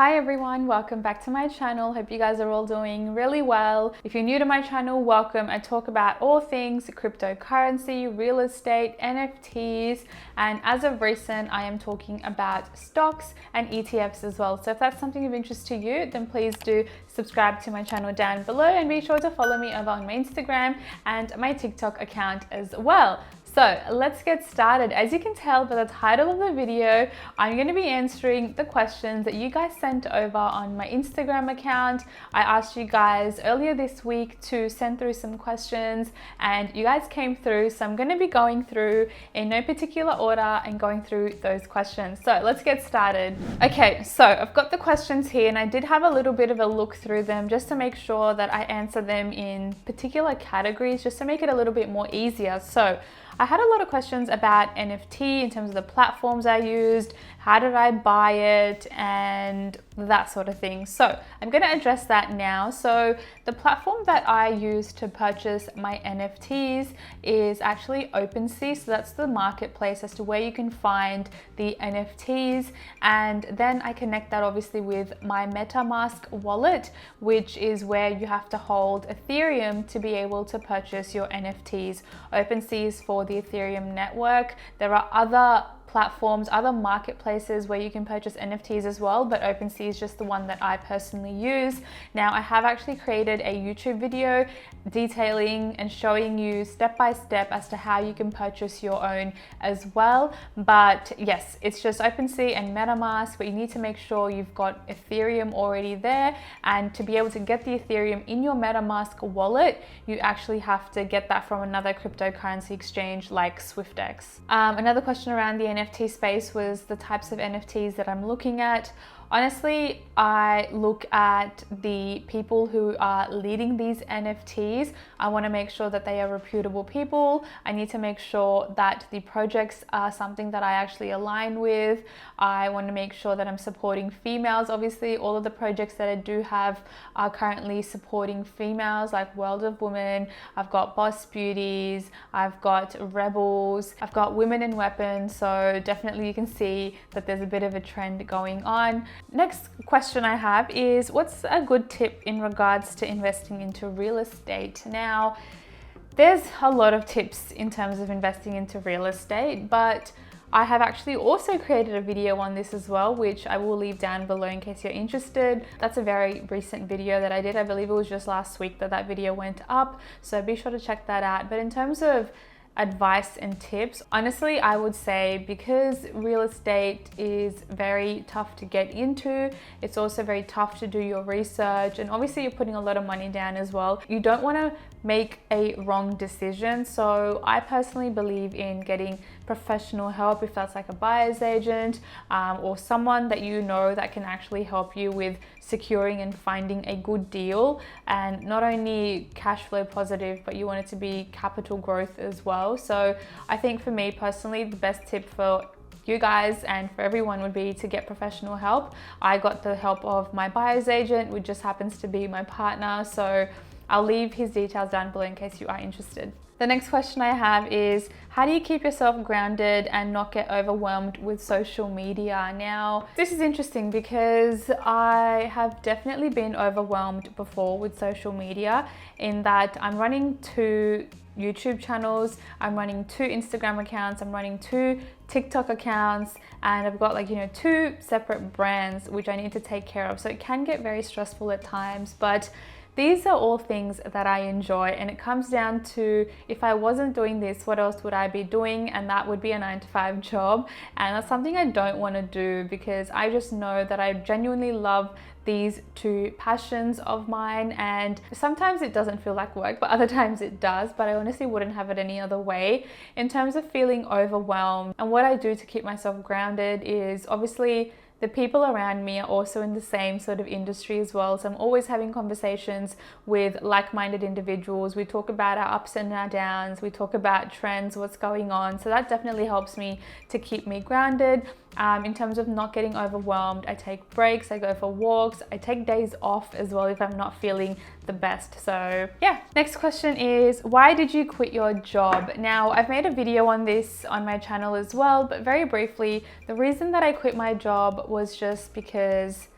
Hi everyone, welcome back to my channel. Hope you guys are all doing really well. If you're new to my channel, welcome. I talk about all things cryptocurrency, real estate, NFTs, and as of recent, I am talking about stocks and ETFs as well. So if that's something of interest to you, then please do subscribe to my channel down below and be sure to follow me over on my Instagram and my TikTok account as well. So let's get started. As you can tell by the title of the video, I'm going to be answering the questions that you guys sent over on my Instagram account. I asked you guys earlier this week to send through some questions and you guys came through. So I'm going to be going through in no particular order and going through those questions. So let's get started. Okay, so I've got the questions here and I did have a little bit of a look through them just to make sure that I answer them in particular categories, just to make it a little bit more easier. So I had a lot of questions about NFT in terms of the platforms I used, how did I buy it, and that sort of thing. So I'm going to address that now. So the platform that I use to purchase my NFTs is actually OpenSea. So that's the marketplace as to where you can find the NFTs. And then I connect that obviously with my MetaMask wallet, which is where you have to hold Ethereum to be able to purchase your NFTs. OpenSea is for the Ethereum network. There are other platforms, other marketplaces where you can purchase NFTs as well, but OpenSea is just the one that I personally use. Now, I have actually created a YouTube video detailing and showing you step by step as to how you can purchase your own as well. But yes, it's just OpenSea and MetaMask, but you need to make sure you've got Ethereum already there. And to be able to get the Ethereum in your MetaMask wallet, you actually have to get that from another cryptocurrency exchange like SwiftX. Another question around the NFT space was the types of NFTs that I'm looking at. Honestly, I look at the people who are leading these NFTs. I want to make sure that they are reputable people. I need to make sure that the projects are something that I actually align with. I want to make sure that I'm supporting females. Obviously, all of the projects that I do have are currently supporting females, like World of Women. I've got Boss Beauties, I've got Rebels, I've got Women in Weapons. So definitely you can see that there's a bit of a trend going on. Next question I have is, what's a good tip in regards to investing into real estate? Now, there's a lot of tips in terms of investing into real estate, but I have actually also created a video on this as well, which I will leave down below in case you're interested. That's a very recent video that I did. I believe it was just last week that video went up, so be sure to check that out. But in terms of advice and tips, honestly, I would say because real estate is very tough to get into, it's also very tough to do your research, and obviously you're putting a lot of money down as well. You don't want to make a wrong decision. So I personally believe in getting professional help, if that's like a buyer's agent or someone that you know that can actually help you with securing and finding a good deal, and not only cash flow positive, but you want it to be capital growth as well. So I think for me personally, the best tip for you guys and for everyone would be to get professional help. I got the help of my buyer's agent, which just happens to be my partner. So I'll leave his details down below in case you are interested. The next question I have is, how do you keep yourself grounded and not get overwhelmed with social media? Now, this is interesting because I have definitely been overwhelmed before with social media, in that I'm running 2 YouTube channels, I'm running 2 Instagram accounts, I'm running 2 TikTok accounts, and I've got 2 separate brands which I need to take care of. So it can get very stressful at times, but these are all things that I enjoy, and it comes down to, if I wasn't doing this, what else would I be doing? And that would be a 9-to-5 job, and that's something I don't want to do because I just know that I genuinely love these 2 passions of mine, and sometimes it doesn't feel like work, but other times it does. But I honestly wouldn't have it any other way. In terms of feeling overwhelmed, and what I do to keep myself grounded is, obviously the people around me are also in the same sort of industry as well. So I'm always having conversations with like-minded individuals. We talk about our ups and our downs. We talk about trends, what's going on. So that definitely helps me to keep me grounded. In terms of not getting overwhelmed, I take breaks, I go for walks, I take days off as well if I'm not feeling the best. So yeah. Next question is, why did you quit your job? Now, I've made a video on this on my channel as well, but very briefly, the reason that I quit my job was just because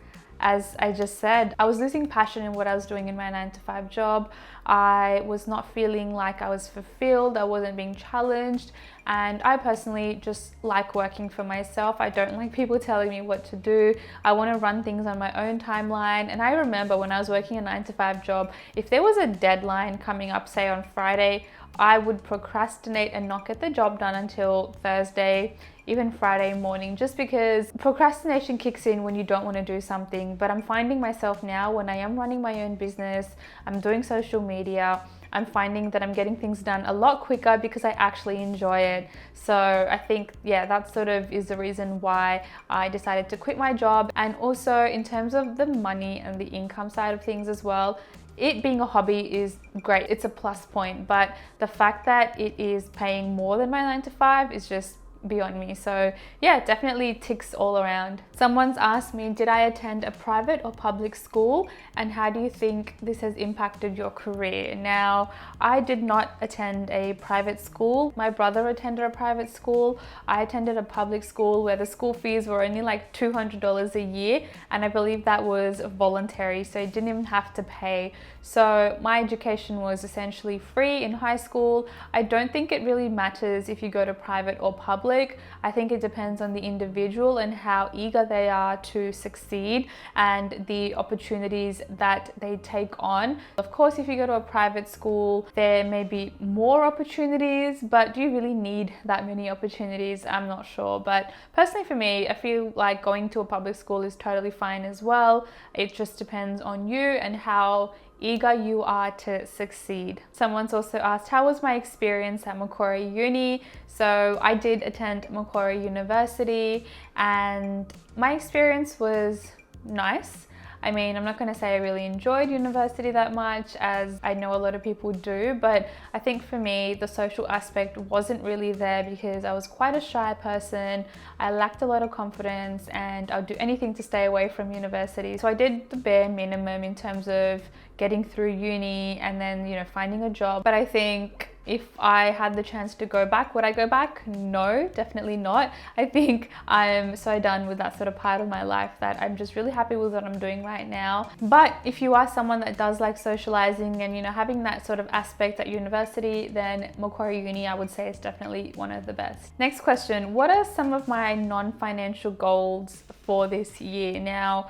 as I just said, I was losing passion in what I was doing in my 9-to-5 job. I was not feeling like I was fulfilled, I wasn't being challenged, and I personally just like working for myself. I don't like people telling me what to do. I want to run things on my own timeline. And I remember when I was working a 9-to-5 job, if there was a deadline coming up, say on Friday, I would procrastinate and not get the job done until Thursday, even Friday morning, just because procrastination kicks in when you don't want to do something. But I'm finding myself now, when I am running my own business, I'm doing social media, I'm finding that I'm getting things done a lot quicker because I actually enjoy it. So I think, yeah, that sort of is the reason why I decided to quit my job. And also in terms of the money and the income side of things as well, it being a hobby is great. It's a plus point, but the fact that it is paying more than my 9-to-5 is just beyond me. So yeah, definitely ticks all around. Someone's asked me, did I attend a private or public school, and how do you think this has impacted your career? Now, I did not attend a private school. My brother attended a private school. I attended a public school where the school fees were only like $200 a year, and I believe that was voluntary, so you didn't even have to pay. So my education was essentially free in high school. I don't think it really matters if you go to private or public. I think it depends on the individual and how eager they are to succeed and the opportunities that they take on. Of course, if you go to a private school, there may be more opportunities, but do you really need that many opportunities? I'm not sure. But personally for me, I feel like going to a public school is totally fine as well. It just depends on you and how eager you are to succeed. Someone's also asked, how was my experience at Macquarie Uni? So I did attend Macquarie University and my experience was nice. I mean, I'm not going to say I really enjoyed university that much, as I know a lot of people do, but I think for me, the social aspect wasn't really there because I was quite a shy person. I lacked a lot of confidence and I'll do anything to stay away from university. So I did the bare minimum in terms of getting through uni and then, you know, finding a job. But I think if I had the chance to go back, would I go back? No, definitely not. I think I'm so done with that sort of part of my life that I'm just really happy with what I'm doing right now. But if you are someone that does like socializing and, you know, having that sort of aspect at university, then Macquarie Uni, I would say, is definitely one of the best. Next question, what are some of my non-financial goals for this year? Now,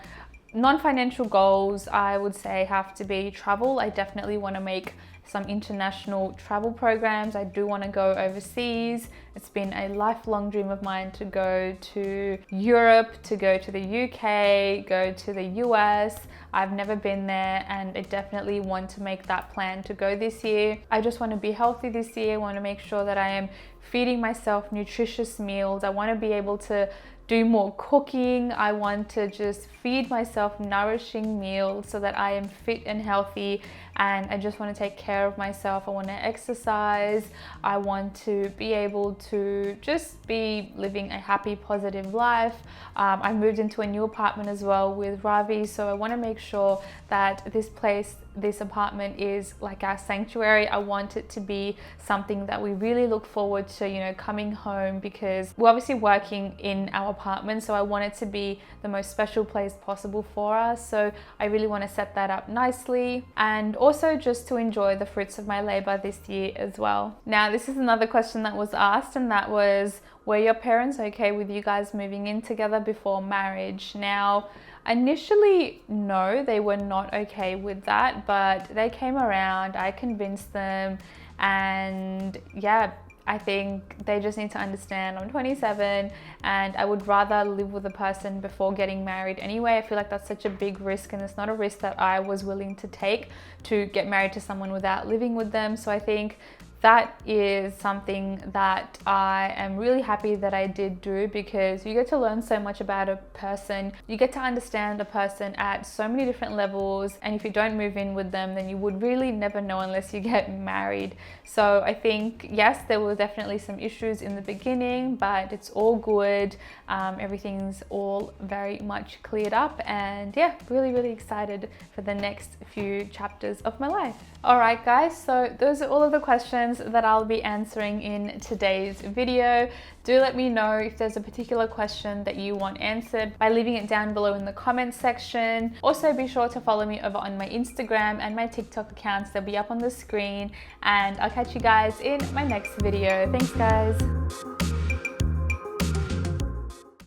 non-financial goals, I would say, have to be travel. I definitely want to make some international travel programs. I do want to go overseas. It's been a lifelong dream of mine to go to Europe, to go to the UK, go to the US. I've never been there and I definitely want to make that plan to go this year. I just want to be healthy this year. I want to make sure that I am feeding myself nutritious meals. I want to be able to do more cooking. I want to just feed myself nourishing meals so that I am fit and healthy, and I just want to take care of myself. I want to exercise. I want to be able to just be living a happy, positive life. I moved into a new apartment as well with Ravi, so I want to make sure that this apartment is like our sanctuary. I want it to be something that we really look forward to, you know, coming home, because we're obviously working in our apartment, so I want it to be the most special place possible for us. So I really want to set that up nicely, and also just to enjoy the fruits of my labor this year as well. Now, this is another question that was asked, and that was, were your parents okay with you guys moving in together before marriage? Now, initially, no, they were not okay with that, but they came around, I convinced them, and yeah, I think they just need to understand I'm 27 and I would rather live with a person before getting married anyway. I feel like that's such a big risk, and it's not a risk that I was willing to take, to get married to someone without living with them. So I think that is something that I am really happy that I did do, because you get to learn so much about a person. You get to understand a person at so many different levels, and if you don't move in with them, then you would really never know unless you get married. So I think, yes, there were definitely some issues in the beginning, but it's all good. Everything's all very much cleared up, and yeah, really excited for the next few chapters of my life. All right, guys, so those are all of the questions questions that I'll be answering in today's video. Do let me know if there's a particular question that you want answered by leaving it down below in the comments section. Also, be sure to follow me over on my Instagram and my TikTok accounts. They'll be up on the screen, and I'll catch you guys in my next video. Thanks, guys.